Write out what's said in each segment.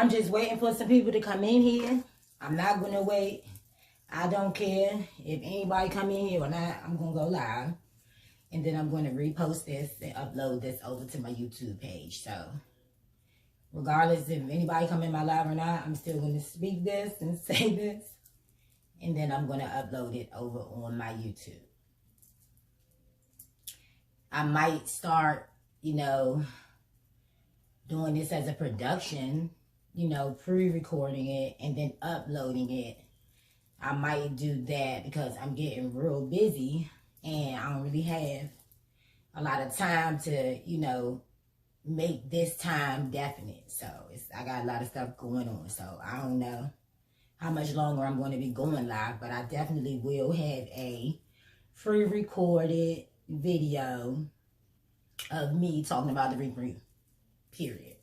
I'm just waiting for some people to come in here. I'm not going to wait. I don't care if anybody come in here or not. I'm going to go live. And then I'm going to repost this and upload this over to my YouTube page. So, regardless if anybody come in my live or not, I'm still going to speak this and say this. And then I'm going to upload it over on my YouTube. I might start, you know, doing this as a production, you know, pre-recording it and then uploading it. I might do that because I'm getting real busy and I don't really have a lot of time to, you know, make this time definite. So I got a lot of stuff going on. So I don't know how much longer I'm going to be going live, but I definitely will have a pre-recorded video of me talking about the reproof, period.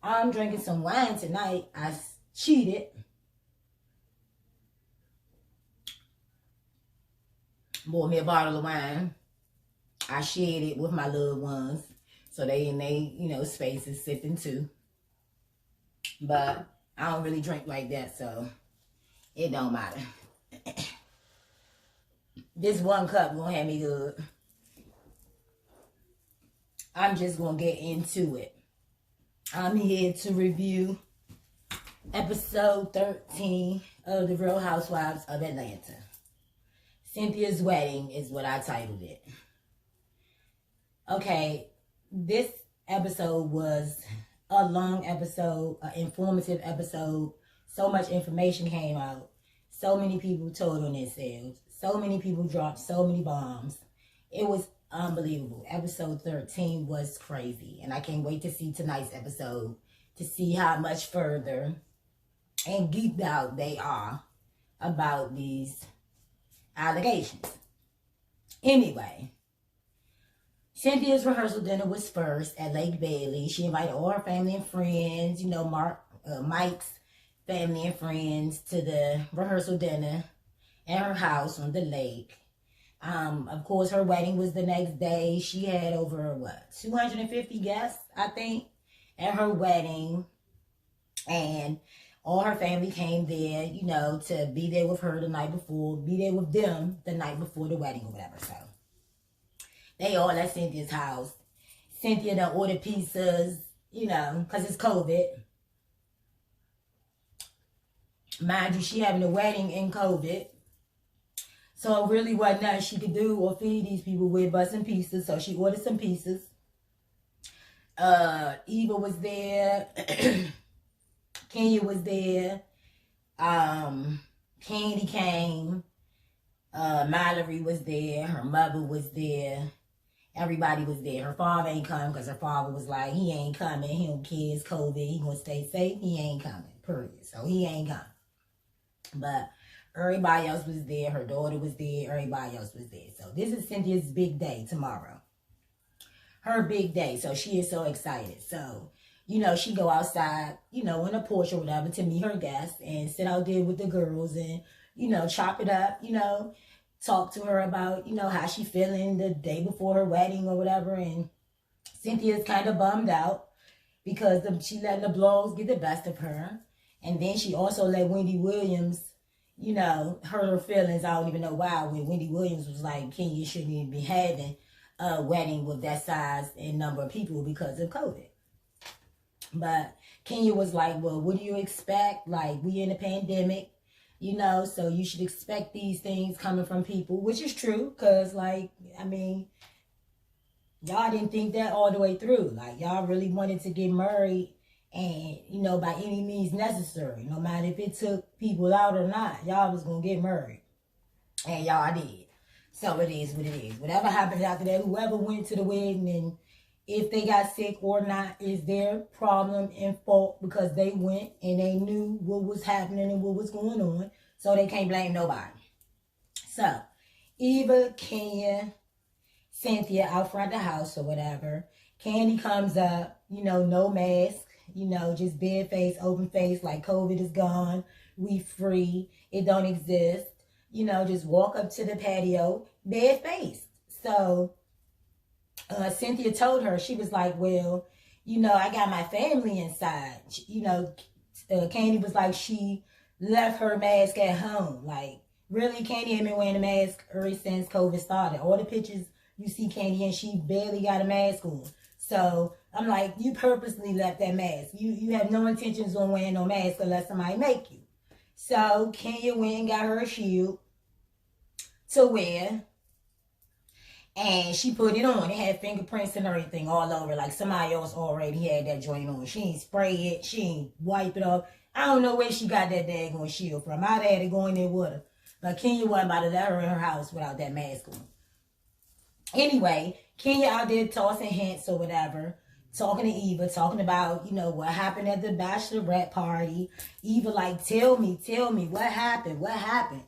I'm drinking some wine tonight. I cheated. Bought me a bottle of wine. I shared it with my loved ones. So they in they, you know, spaces sipping too. But I don't really drink like that, so it don't matter. This one cup won't have me good. I'm just going to get into it. I'm here to review episode 13 of The Real Housewives of Atlanta. Cynthia'S Wedding is what I titled it. Okay, this episode was a long episode, an informative episode. So much information came out. So many people told on themselves. So many people dropped so many bombs. It was unbelievable. Episode 13 was crazy. And I can't wait to see tonight's episode to see how much further and geeked out they are about these allegations. Anyway, Cynthia'S rehearsal dinner was first at Lake Bailey. She invited all her family and friends, you know, Mike's family and friends to the rehearsal dinner at her house on the lake. Of course, her wedding was the next day. She had over, 250 guests, I think, at her wedding. And all her family came there, you know, to be there with her the night before, be there with them the night before the wedding or whatever. So they all at Cynthia'S house. Cynthia done ordered pizzas, you know, because it's COVID. Mind you, she having a wedding in COVID. So it really wasn't nothing she could do or feed these people with but some pizzas. So she ordered some pizzas. Eva was there. Kenya was there. Candy came. Mallory was there. Her mother was there. Everybody was there. Her father ain't come because her father was like, he ain't coming. He don't care. It's COVID. He gonna stay safe. He ain't coming. Period. So he ain't coming. But everybody else was there. Her daughter was there. Everybody else was there. So this is Cynthia'S big day tomorrow. Her big day. So she is so excited. So, you know, she go outside, you know, in a Porsche or whatever to meet her guests and sit out there with the girls and, you know, chop it up, you know, talk to her about, you know, how she feeling the day before her wedding or whatever. And Cynthia'S kind of bummed out because she letting the blogs get the best of her. And then she also let Wendy Williams, you know, hurt her feelings. I don't even know why, when Wendy Williams was like, Kenya shouldn't even be having a wedding with that size and number of people because of COVID. But Kenya was like, well, what do you expect? Like, we in a pandemic, you know, so you should expect these things coming from people, which is true. Because, like, I mean, y'all didn't think that all the way through. Like, y'all really wanted to get married and, you know, by any means necessary. No matter if it took people out or not, y'all was going to get married. And y'all did. So it is what it is. Whatever happened after that, whoever went to the wedding and if they got sick or not is their problem and fault because they went and they knew what was happening and what was going on. So they can't blame nobody. So, Eva, Kenya, Cynthia out front of the house or whatever. Candy comes up, you know, no mask, you know, just bare face, open face, like COVID is gone. We free. It don't exist. You know, just walk up to the patio, bare face. So, Cynthia told her, she was like, well, you know, I got my family inside. You know, Candy was like she left her mask at home. Like, really, Candy ain't been wearing a mask ever since COVID started. All the pictures you see Candy in, she barely got a mask on. So I'm like, you purposely left that mask. You have no intentions on wearing no mask unless somebody make you. So Kenya went and got her a shield to wear. And she put it on. It had fingerprints and everything all over. Like somebody else already had that joint on. She ain't spray it. She ain't wipe it off. I don't know where she got that daggone shield from. I'd had to go in there with her. But Kenya wasn't about to let her in her house without that mask on. Anyway, Kenya out there tossing hints or whatever. Talking to Eva. Talking about, you know, what happened at the bachelorette party. Eva like, tell me. What happened? What happened?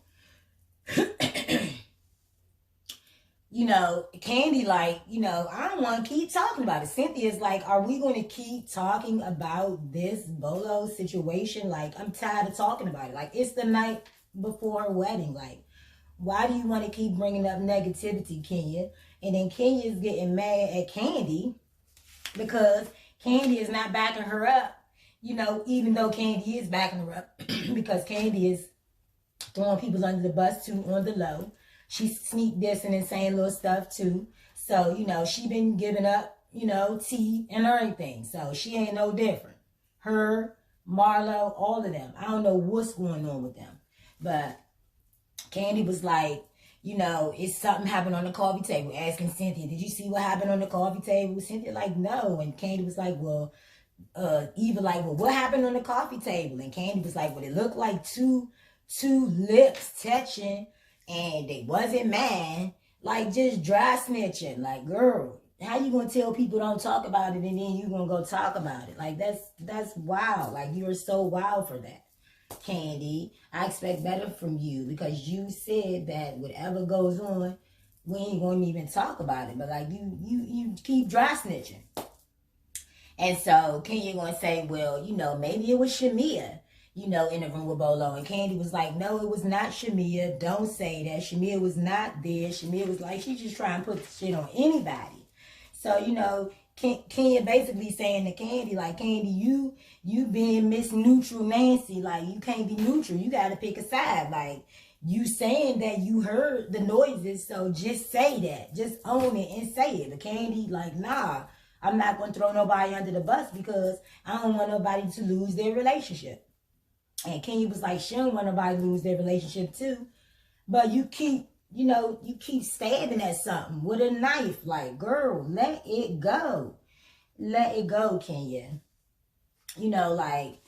You know, Candy like, you know, I don't want to keep talking about it. Cynthia'S like, are we going to keep talking about this Bolo situation? Like, I'm tired of talking about it. Like, it's the night before her wedding. Like, why do you want to keep bringing up negativity, Kenya? And then Kenya's getting mad at Candy because Candy is not backing her up. You know, even though Candy is backing her up because Candy is throwing people under the bus too on the low. She's sneak dissing and saying little stuff too. So, you know, she been giving up, you know, tea and everything. So she ain't no different. Her, Marlo, all of them. I don't know what's going on with them. But Candy was like, you know, it's something happened on the coffee table. Asking Cynthia, did you see what happened on the coffee table? Cynthia like, no. And Candy was like, well, Eva like, well, what happened on the coffee table? And Candy was like, well, it looked like two lips touching. And they wasn't mad, like just dry snitching. Like, girl, how you gonna tell people don't talk about it and then you gonna go talk about it? Like, that's wild. Like, you're so wild for that, Candy. I expect better from you because you said that whatever goes on, we ain't gonna even talk about it. But like, you keep dry snitching. And so Kenya gonna say, well, you know, maybe it was Shamia, you know, in the room with Bolo. And Candy was like, no, it was not Shamia. Don't say that. Shamia was not there. Shamia was like, she's just trying to put the shit on anybody. So, you know, Kenya basically saying to Candy, like, Candy, you being Miss Neutral Nancy. Like, you can't be neutral. You got to pick a side. Like, you saying that you heard the noises, so just say that. Just own it and say it. But Candy, like, nah, I'm not going to throw nobody under the bus because I don't want nobody to lose their relationship. And Kenya was like, she don't want nobody to lose their relationship too. But you keep, you know, you keep stabbing at something with a knife. Like, girl, let it go. Let it go, Kenya. You know, like,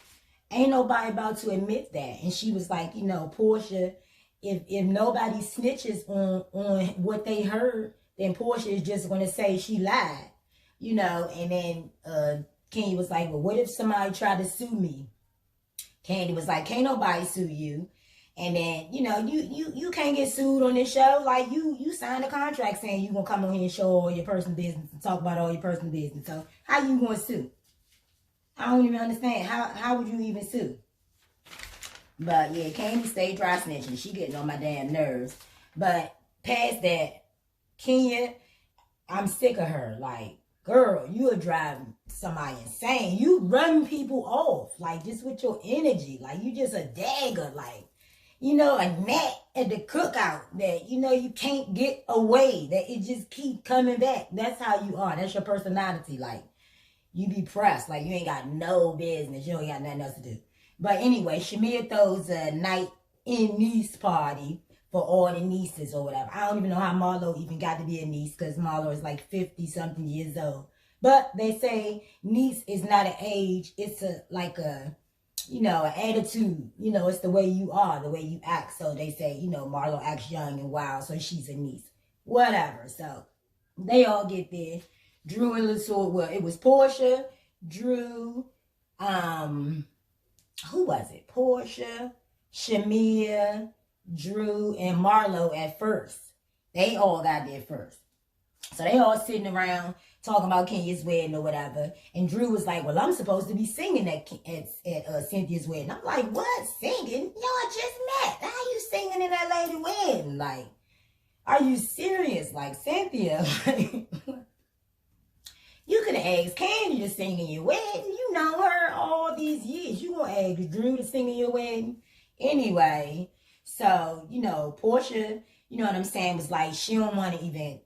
ain't nobody about to admit that. And she was like, you know, Porsha, if nobody snitches on what they heard, then Porsha is just going to say she lied. You know, and then Kenya was like, well, what if somebody tried to sue me? Candy was like, can't nobody sue you. And then, you know, you can't get sued on this show. Like, you signed a contract saying you going to come on here and show all your personal business and talk about all your personal business. So how you going to sue? I don't even understand. How would you even sue? But, yeah, Candy stay dry snitching. She getting on my damn nerves. But past that, Kenya, I'm sick of her. Like, girl, you are driving somebody insane. You run people off, like, just with your energy. Like, you just a dagger, like, you know, a gnat at the cookout that, you know, you can't get away, that it just keep coming back. That's how you are. That's your personality. Like, you be pressed. Like, you ain't got no business. You ain't got nothing else to do. But anyway, Shamia throws a Nite In Niece Party for all the nieces or whatever. I don't even know how Marlo even got to be a niece because Marlo is like 50-something years old. But they say niece is not an age. It's like a, you know, an attitude. You know, it's the way you are, the way you act. So they say, you know, Marlo acts young and wild, so she's a niece. Whatever. So they all get there. Drew and LaSoy, well, it was Porsha, Drew, who was it? Porsha, Shamia, Drew, and Marlo at first. They all got there first. So they all sitting around talking about Kenya's wedding or whatever. And Drew was like, well, I'm supposed to be singing at Cynthia'S wedding. I'm like, what? Singing? Y'all just met. How you singing in that lady wedding? Like, are you serious? Like, Cynthia, you could have ask Candy to sing in your wedding. You know her all these years. You gonna ask Drew to sing in your wedding? Anyway, so, you know, Porsha, you know what I'm saying, was like, she don't want to even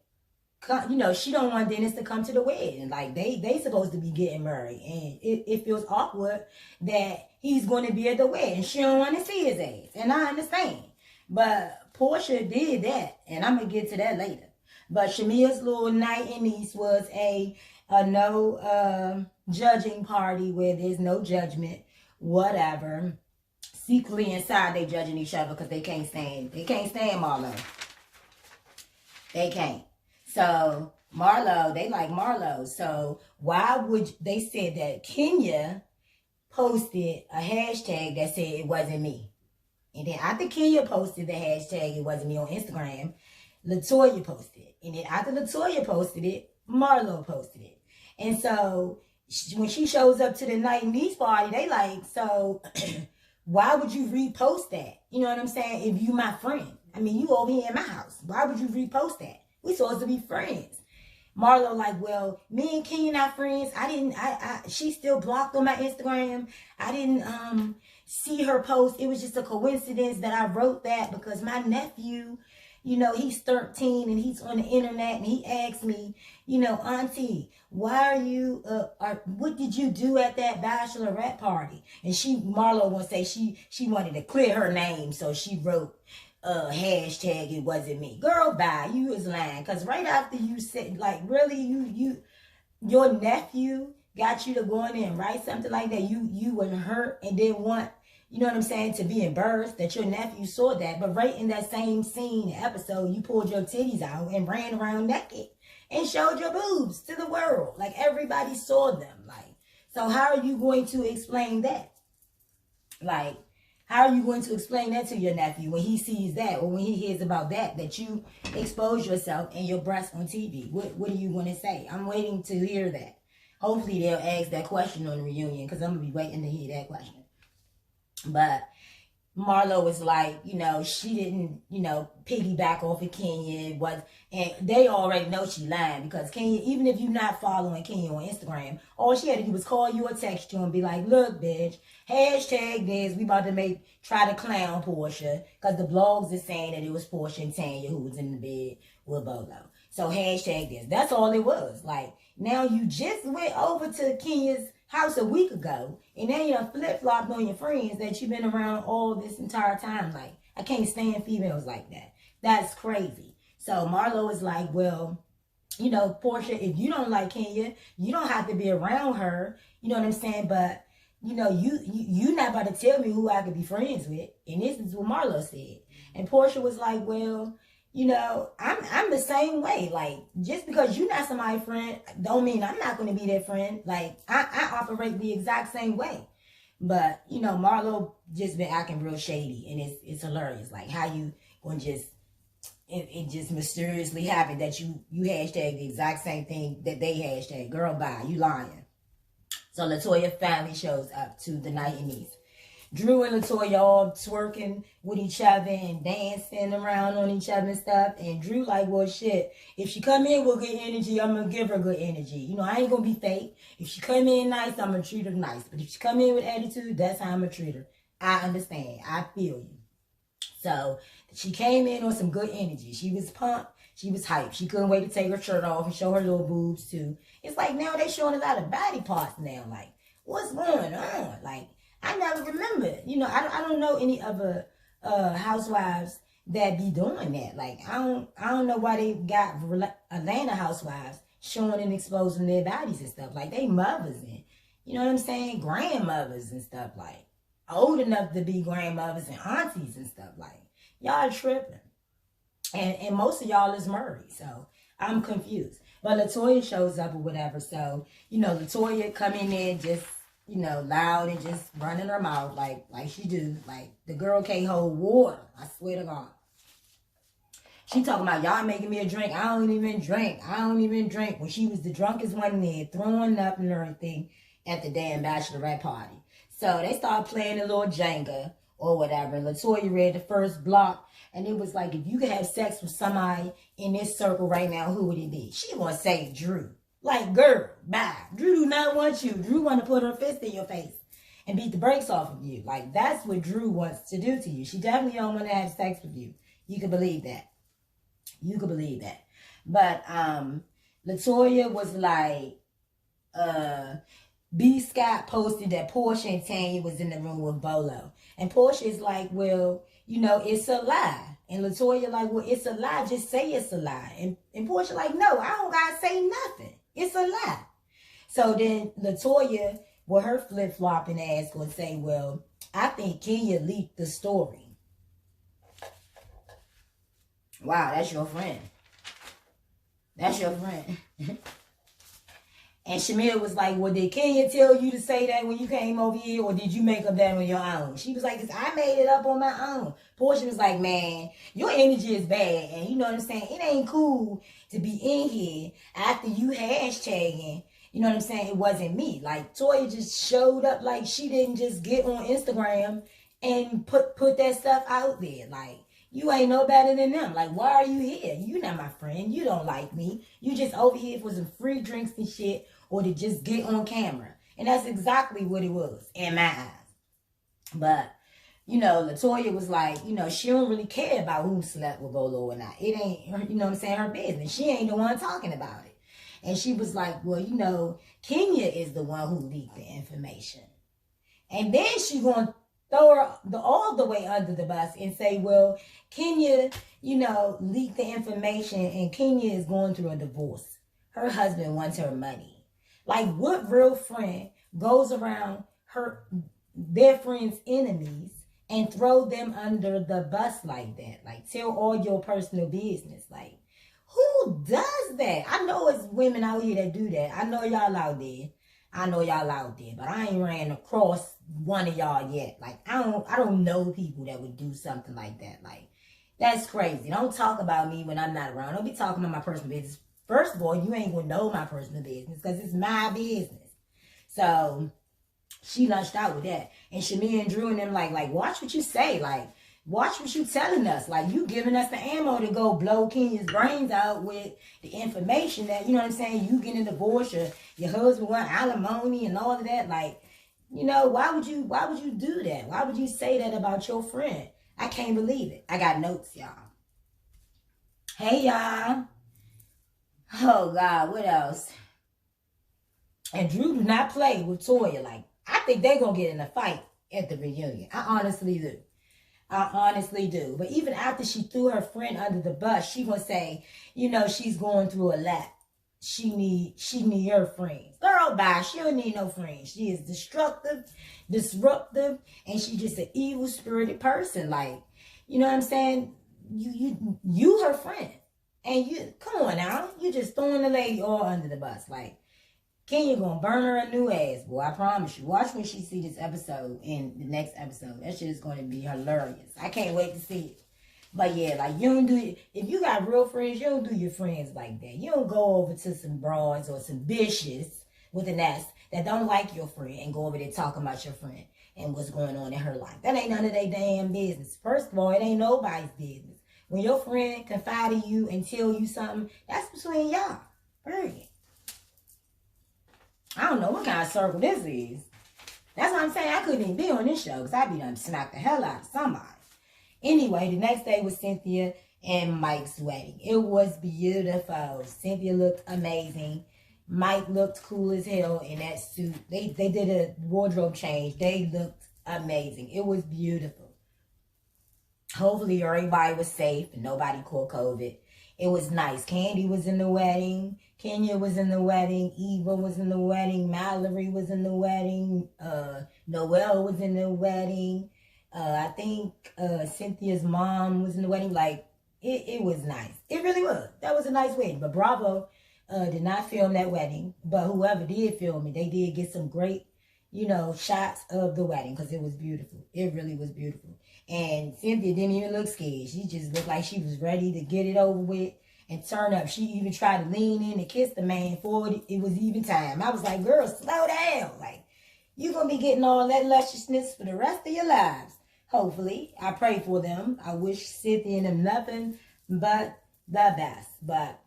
come, you know, she don't want Dennis to come to the wedding. Like, they supposed to be getting married. And it feels awkward that he's going to be at the wedding. She don't want to see his ass. And I understand. But Porsha did that. And I'm going to get to that later. But Shamia's little Nite In Niece was a no judging party where there's no judgment, whatever. Secretly inside, they judging each other because they can't stand Marlo. They can't. So Marlo, they like Marlo. So why would they say that Kenya posted a hashtag that said it wasn't me? And then after Kenya posted the hashtag it wasn't me on Instagram, LaToya posted it. And then after LaToya posted it, Marlo posted it. And so when she shows up to the Nite In Niece Party, they like, so why would you repost that? You know what I'm saying? If you my friend. I mean, you over here in my house. Why would you repost that? We supposed to be friends. Marlo like, well, me and Kenya not friends. She still blocked on my Instagram. I didn't see her post. It was just a coincidence that I wrote that because my nephew, you know, he's 13 and he's on the internet and he asked me, you know, Auntie, why are you, what did you do at that bachelorette party? And Marlo gonna say she wanted to clear her name, so she wrote, hashtag it wasn't me. Girl, bye. You was lying. Because right after you said, like, really, your nephew got you to go in there and write something like that. You wouldn't hurt and didn't want, you know what I'm saying, to be embarrassed that your nephew saw that. But right in that same scene, episode, you pulled your titties out and ran around naked and showed your boobs to the world. Like, everybody saw them. Like, so how are you going to explain that? Like, how are you going to explain that to your nephew when he sees that, or when he hears about that you expose yourself and your breasts on TV? What are you going to say? I'm waiting to hear that. Hopefully they'll ask that question on the reunion, because I'm going to be waiting to hear that question. But Marlo was like, you know, she didn't, you know, piggyback off of Kenya. And they already know she lying, because Kenya, even if you're not following Kenya on Instagram, all she had to do was call you or text you and be like, look, bitch, hashtag this, we about to try to clown Porsha, because the blogs are saying that it was Porsha and Tanya who was in the bed with Bolo. So hashtag this. That's all it was. Like, now you just went over to Kenya's house a week ago, and now you flip-flopped on your friends that you've been around all this entire time. Like, I can't stand females like that. That's crazy. So Marlo is like, well, you know, Porsha, if you don't like Kenya, you don't have to be around her. You know what I'm saying? But, you know, you not about to tell me who I could be friends with. And this is what Marlo said. And Porsha was like, well, you know, I'm the same way. Like, just because you're not somebody's friend, don't mean I'm not going to be their friend. Like, I operate the exact same way. But, you know, Marlo just been acting real shady, and it's hilarious. Like, how you going to just, it just mysteriously happened that you hashtag the exact same thing that they hashtag. Girl, bye. You lying. So LaToya finally shows up to the Nite In Niece. Drew and LaToya all twerking with each other and dancing around on each other and stuff. And Drew like, well, shit, if she come in with good energy, I'm going to give her good energy. You know, I ain't going to be fake. If she come in nice, I'm going to treat her nice. But if she come in with attitude, that's how I'm going to treat her. I understand. I feel you. So she came in on some good energy. She was pumped. She was hyped. She couldn't wait to take her shirt off and show her little boobs too. It's like now they showing a lot of body parts now. Like, what's going on? Like, I never remember. You know, I don't know any other housewives that be doing that. Like, I don't know why they got Atlanta housewives showing and exposing their bodies and stuff. Like, they mothers and, you know what I'm saying, grandmothers and stuff. Like, old enough to be grandmothers and aunties and stuff. Like, y'all tripping. And most of y'all is married. So I'm confused. But LaToya shows up or whatever. So, you know, LaToya come in there just, you know, loud and just running her mouth like she do. Like, the girl can't hold water. I swear to God. She talking about, y'all making me a drink. I don't even drink. I don't even drink. When she was the drunkest one there, throwing up and everything at the damn bachelorette party. So they started playing a little Jenga or whatever. And LaToya read the first block. And it was like, if you could have sex with somebody in this circle right now, who would it be? She gonna say Drew. Like, girl, bye. Drew do not want you. Drew want to put her fist in your face and beat the brakes off of you. Like, that's what Drew wants to do to you. She definitely don't want to have sex with you. You can believe that. You can believe that. But Latoya was like, B. Scott posted that Porsha and Tanya was in the room with Bolo. And Porsha is like, well, you know, it's a lie. And Latoya like, well, it's a lie. Just say it's a lie. And Porsha like, no, I don't got to say nothing. It's a lie. So then Latoya, with her flip-flopping ass, gonna say, well, I think Kenya leaked the story. Wow, that's your friend. That's your friend. And Shamil was like, well, did Kenya tell you to say that when you came over here, or did you make up that on your own? She was like, I made it up on my own. Porsha was like, man, your energy is bad. And you know what I'm saying? It ain't cool to be in here after you hashtagging. You know what I'm saying? It wasn't me. Like, Toya just showed up like she didn't just get on Instagram and put that stuff out there. Like, you ain't no better than them. Like, why are you here? You not my friend. You don't like me. You just over here for some free drinks and shit, or to just get on camera. And that's exactly what it was in my eyes. But, you know, Latoya was like, you know, she don't really care about who slept with Bolo or not. It ain't, her, you know what I'm saying, her business. She ain't the one talking about it. And she was like, well, you know, Kenya is the one who leaked the information. And then she going to throw her all the way under the bus and say, well, Kenya, you know, leaked the information and Kenya is going through a divorce. Her husband wants her money. Like, what real friend goes around their friends' enemies and throw them under the bus like that? Like, tell all your personal business. Like, who does that? I know it's women out here that do that. I know y'all out there. But I ain't ran across one of y'all yet. Like, I don't know people that would do something like that. Like, that's crazy. Don't talk about me when I'm not around. Don't be talking about my personal business. First of all, you ain't gonna know my personal business because it's my business. So she lunched out with that. And Shamia and Drew and them like, watch what you say. Like, watch what you telling us. Like, you giving us the ammo to go blow Kenya's brains out with the information that, you know what I'm saying, you getting a divorce, or your husband want alimony and all of that. Like, you know, why would you do that? Why would you say that about your friend? I can't believe it. I got notes, y'all. Hey, y'all. Oh, God, what else? And Drew do not play with Toya. Like, I think they're going to get in a fight at the reunion. I honestly do. But even after she threw her friend under the bus, she going to say, you know, she's going through a lot. She need her friends. Girl, bye. She don't need no friends. She is destructive, disruptive, and she just an evil-spirited person. Like, you know what I'm saying? You her friend. And you, come on now, you just throwing the lady all under the bus. Like, Kenya gonna burn her a new ass, boy. I promise you. Watch when she see this episode in the next episode. That shit is gonna be hilarious. I can't wait to see it. But yeah, like, you don't do it. If you got real friends, you don't do your friends like that. You don't go over to some broads or some bitches with an ass that don't like your friend and go over there talking about your friend and what's going on in her life. That ain't none of their damn business. First of all, it ain't nobody's business. When your friend confide in you and tell you something, that's between y'all. Period. I don't know what kind of circle this is. That's what I'm saying. I couldn't even be on this show because I'd be done smack the hell out of somebody. Anyway, the next day was Cynthia and Mike's wedding. It was beautiful. Cynthia looked amazing. Mike looked cool as hell in that suit. They did a wardrobe change. They looked amazing. It was beautiful. Hopefully everybody was safe and nobody caught COVID. It was nice. Candy was in the wedding. Kenya was in the wedding. Eva was in the wedding. Mallory was in the wedding. Noelle was in the wedding. I think Cynthia'S mom was in the wedding. Like, it was nice. It really was. That was a nice wedding. But Bravo did not film that wedding. But whoever did film it, they did get some great, you know, shots of the wedding because it was beautiful. It really was beautiful. And Cynthia didn't even look scared. She just looked like she was ready to get it over with and turn up. She even tried to lean in and kiss the man before it was even time. I was like, girl, slow down. Like, you're going to be getting all that lusciousness for the rest of your lives. Hopefully. I pray for them. I wish Cynthia and them nothing but the best. But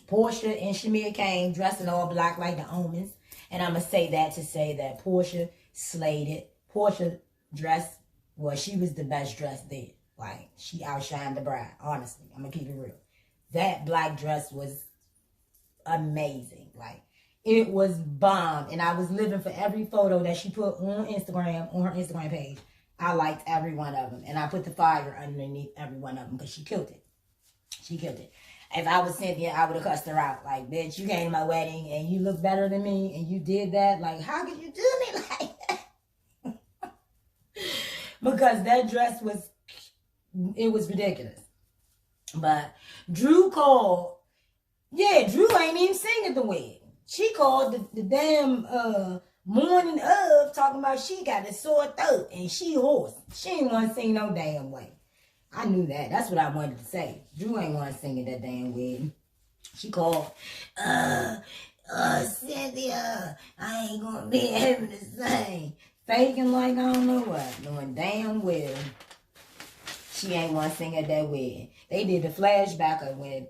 Porsha and Shamir came dressed in all black like the omens. And I'm going to say that to say that Porsha slayed it. Porsha dressed, well, she was the best dressed there. Like, she outshined the bride, honestly. I'm going to keep it real. That black dress was amazing. Like, it was bomb. And I was living for every photo that she put on Instagram, on her Instagram page. I liked every one of them. And I put the fire underneath every one of them because she killed it. She killed it. If I was Cynthia, I would have cussed her out. Like, bitch, you came to my wedding and you look better than me and you did that. Like, how could you do me like that? Because that dress was, it was ridiculous. But Drew called, yeah, Drew ain't even sing at the wedding. She called the damn morning of talking about she got a sore throat and she hoarse. She ain't want to sing no damn way. I knew that. That's what I wanted to say. Drew ain't want to sing at that damn wedding. She called, Cynthia, I ain't gonna be able to sing. Faking like I don't know what. Knowing damn well she ain't want to sing at that wedding. They did the flashback of when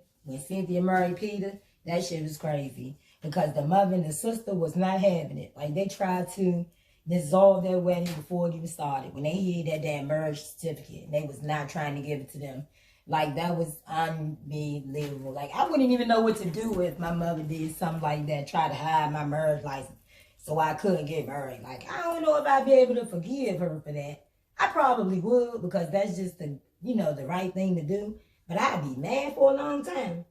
Cynthia married Peter. That shit was crazy. Because the mother and the sister was not having it. Like, they tried to dissolve their wedding before it even started. When they heard that damn marriage certificate, they was not trying to give it to them. Like, that was unbelievable. Like, I wouldn't even know what to do if my mother did something like that, try to hide my marriage license so I couldn't get married. Like, I don't know if I'd be able to forgive her for that. I probably would, because that's just the, you know, the right thing to do. But I'd be mad for a long time.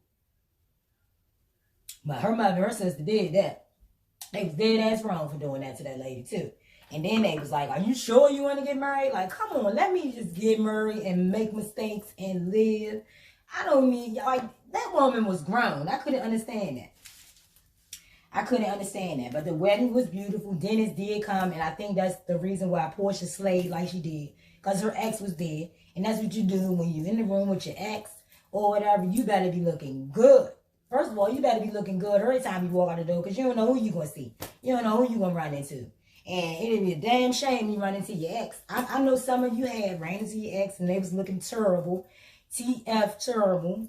But her mother and her sister did that. They was dead ass wrong for doing that to that lady too. And then they was like, are you sure you want to get married? Like, come on, let me just get married and make mistakes and live. I don't need, like, that woman was grown. I couldn't understand that. I couldn't understand that. But the wedding was beautiful. Dennis did come, and I think that's the reason why Porsha slayed like she did. Because her ex was dead. And that's what you do when you're in the room with your ex or whatever. You better be looking good. First of all, you better be looking good every time you walk out the door, because you don't know who you're going to see. You don't know who you're going to run into. And it'd be a damn shame you run into your ex. I know some of you had ran into your ex and they was looking terrible. TF terrible.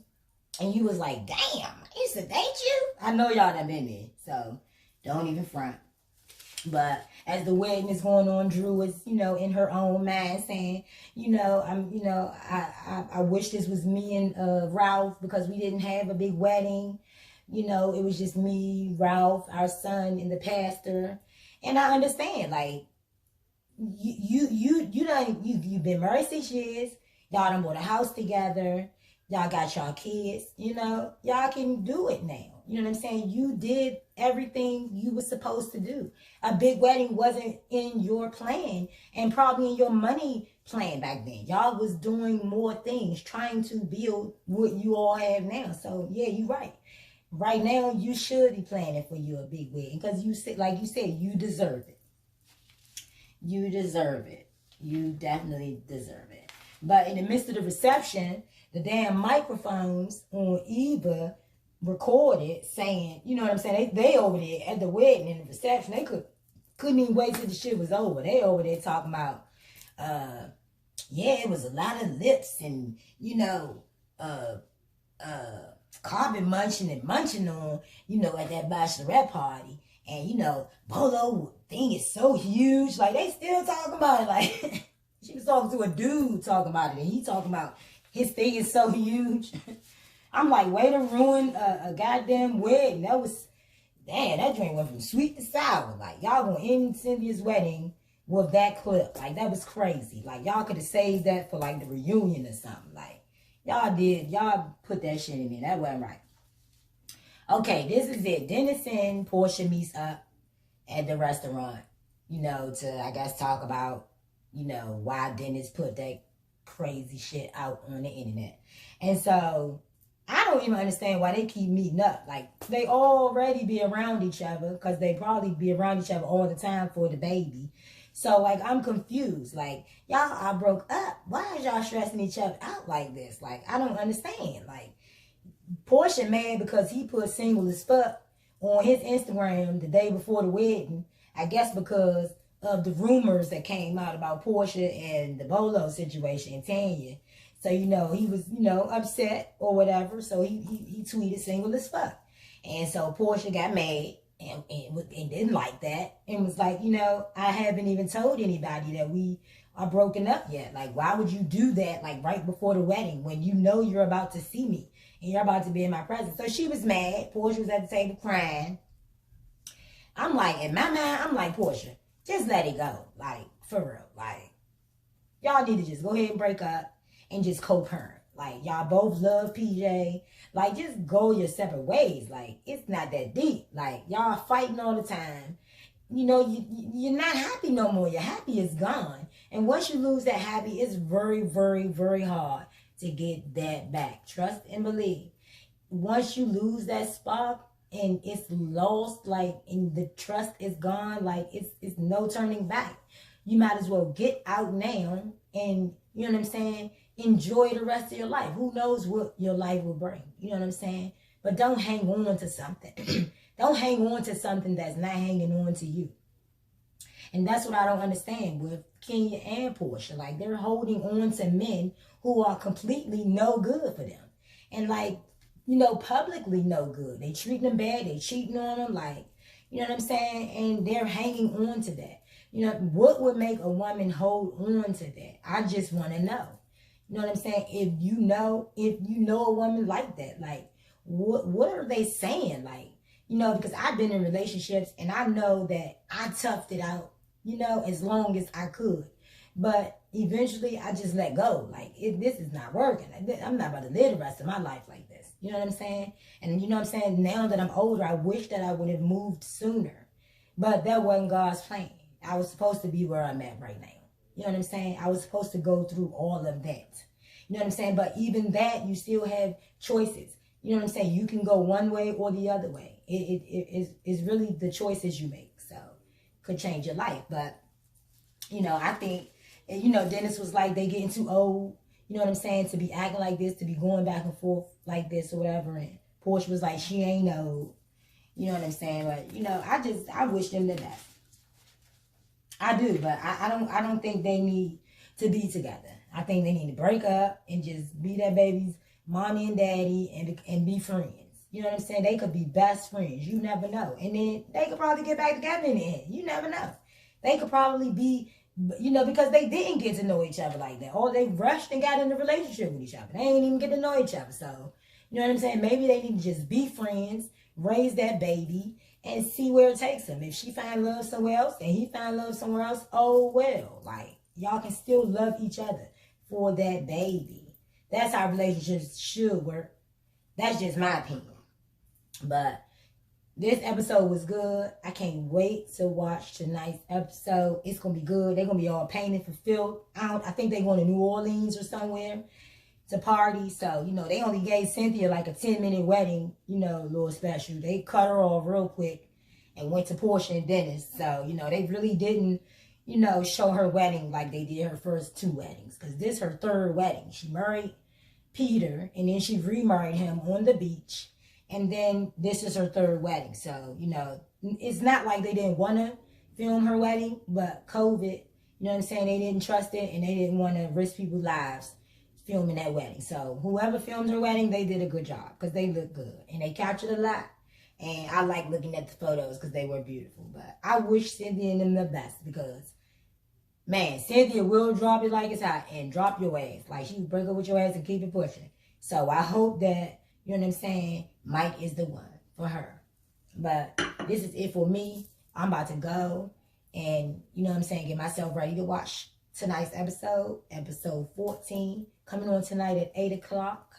And you was like, damn, I used to date you? I know y'all done been there. So, don't even front. But as the wedding is going on, Drew is, you know, in her own mind saying, I wish this was me and Ralph, because we didn't have a big wedding. You know, it was just me, Ralph, our son, and the pastor. And I understand, like, you've been married 6 years. Y'all done bought a house together. Y'all got y'all kids. You know, y'all can do it now. You know what I'm saying? You did everything you were supposed to do. A big wedding wasn't in your plan, and probably in your money plan back then. Y'all was doing more things, trying to build what you all have now. So, yeah, you're right. Right now, you should be planning for you a big wedding, because you said, like you said, you deserve it. You deserve it. You definitely deserve it. But in the midst of the reception, the damn microphones on Eva recorded saying, you know what I'm saying, they over there at the wedding in the reception, they couldn't even wait till the shit was over. They over there talking about, yeah, it was a lot of lips and, you know, carpet munching and munching on, you know, at that bachelorette party. And, you know, Bolo thing is so huge. Like, they still talking about it. Like, she was talking to a dude talking about it, and he talking about his thing is so huge. I'm like, way to ruin a goddamn wedding. That was, damn, that drink went from sweet to sour. Like, y'all gonna end Cynthia'S wedding with that clip. Like, that was crazy. Like, y'all could have saved that for, like, the reunion or something. Like, y'all put that shit in there. That wasn't right. Okay, this is it. Dennis and Porsha meets up at the restaurant, you know, to, I guess, talk about, you know, why Dennis put that crazy shit out on the internet. And so, I don't even understand why they keep meeting up. Like, they already be around each other, because they probably be around each other all the time for the baby. So, like, I'm confused. Like, y'all are broke up. Why is y'all stressing each other out like this? Like, I don't understand. Like, Porsha mad because he put single as fuck on his Instagram the day before the wedding. I guess because of the rumors that came out about Porsha and the Bolo situation in Tanya. So, you know, he was, you know, upset or whatever. So he tweeted single as fuck. And so Porsha got mad and didn't like that and was like, you know, I haven't even told anybody that we are broken up yet. Like, why would you do that, like, right before the wedding when you know you're about to see me and you're about to be in my presence? So she was mad. Porsha was at the table crying. I'm like, in my mind, I'm like, Porsha, just let it go. Like, for real. Like, y'all need to just go ahead and break up and just co-parent. Like, y'all both love PJ. Like, just go your separate ways. Like, it's not that deep. Like, y'all fighting all the time. You know, you're not happy no more. Your happy is gone. And once you lose that happy, it's very, very, very hard to get that back. Trust and believe. Once you lose that spark and it's lost, like, and the trust is gone, like, it's no turning back. You might as well get out now and, you know what I'm saying, enjoy the rest of your life. Who knows what your life will bring? You know what I'm saying? But don't hang on to something. Don't hang on to something that's not hanging on to you. And that's what I don't understand with Kenya and Porsha. Like, they're holding on to men who are completely no good for them. And, like, you know, publicly no good. They treating them bad. They cheating on them. Like, you know what I'm saying? And they're hanging on to that. You know, what would make a woman hold on to that? I just want to know. You know what I'm saying? If you know a woman like that, like, what are they saying? Like, you know, because I've been in relationships and I know that I toughed it out, you know, as long as I could. But eventually I just let go. Like, this is not working. I'm not about to live the rest of my life like this. You know what I'm saying? And you know what I'm saying? Now that I'm older, I wish that I would have moved sooner. But that wasn't God's plan. I was supposed to be where I'm at right now. You know what I'm saying? I was supposed to go through all of that. You know what I'm saying? But even that, you still have choices. You know what I'm saying? You can go one way or the other way. It's really the choices you make. So, could change your life. But, you know, I think, you know, Dennis was like, they getting too old. You know what I'm saying? To be acting like this, to be going back and forth like this or whatever. And Porsha was like, she ain't old. You know what I'm saying? But, you know, I wish them the best. I do, but I don't think they need to be together. I think they need to break up and just be that baby's mommy and daddy and be friends. You know what I'm saying? They could be best friends. You never know. And then they could probably get back together in the end. You never know. They could probably be, you know, because they didn't get to know each other like that. Or they rushed and got in a relationship with each other. They ain't even get to know each other. So, you know what I'm saying? Maybe they need to just be friends, raise that baby, and see where it takes them. If she find love somewhere else and he find love somewhere else, oh well. Like, y'all can still love each other for that baby. That's how relationships should work. That's just my opinion. But this episode was good. I can't wait to watch tonight's episode. It's going to be good. They're going to be all painted for filth. I think they're going to New Orleans or somewhere to party. So, you know, they only gave Cynthia like a 10-minute wedding, you know, little special. They cut her off real quick and went to Porsha and Dennis. So, you know, they really didn't, you know, show her wedding like they did her first 2 weddings. Because this is her 3rd wedding. She married Peter and then she remarried him on the beach. And then this is her 3rd wedding. So, you know, it's not like they didn't want to film her wedding, but COVID, you know what I'm saying? They didn't trust it and they didn't want to risk people's lives filming that wedding. So whoever filmed her wedding, they did a good job because they look good and they captured a lot. And I like looking at the photos because they were beautiful. But I wish Cynthia and them the best because, man, Cynthia will drop it like it's hot and drop your ass. Like, she will break up with your ass and keep it pushing. So I hope that, you know what I'm saying, Mike is the one for her. But this is it for me. I'm about to go and, you know what I'm saying, get myself ready to watch tonight's episode 14, coming on tonight at 8 o'clock.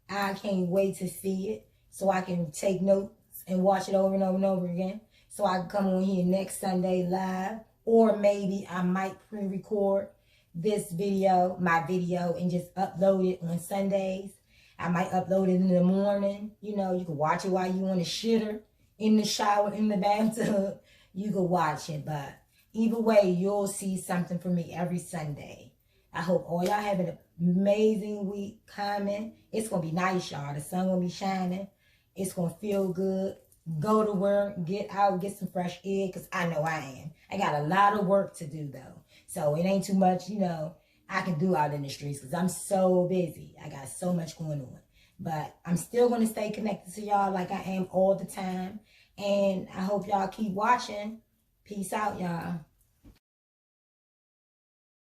I can't wait to see it so I can take notes and watch it over and over and over again. So I can come on here next Sunday live. Or maybe I might pre-record this video, my video, and just upload it on Sundays. I might upload it in the morning. You know, you can watch it while you on the shitter, in the shower, in the bathtub. You can watch it. But either way, you'll see something from me every Sunday. I hope all y'all have an amazing week coming. It's going to be nice, y'all. The sun going to be shining. It's going to feel good. Go to work, get out, get some fresh air, because I know I am. I got a lot of work to do, though. So it ain't too much, you know, I can do out in the streets because I'm so busy. I got so much going on. But I'm still going to stay connected to y'all like I am all the time. And I hope y'all keep watching. Peace out, y'all.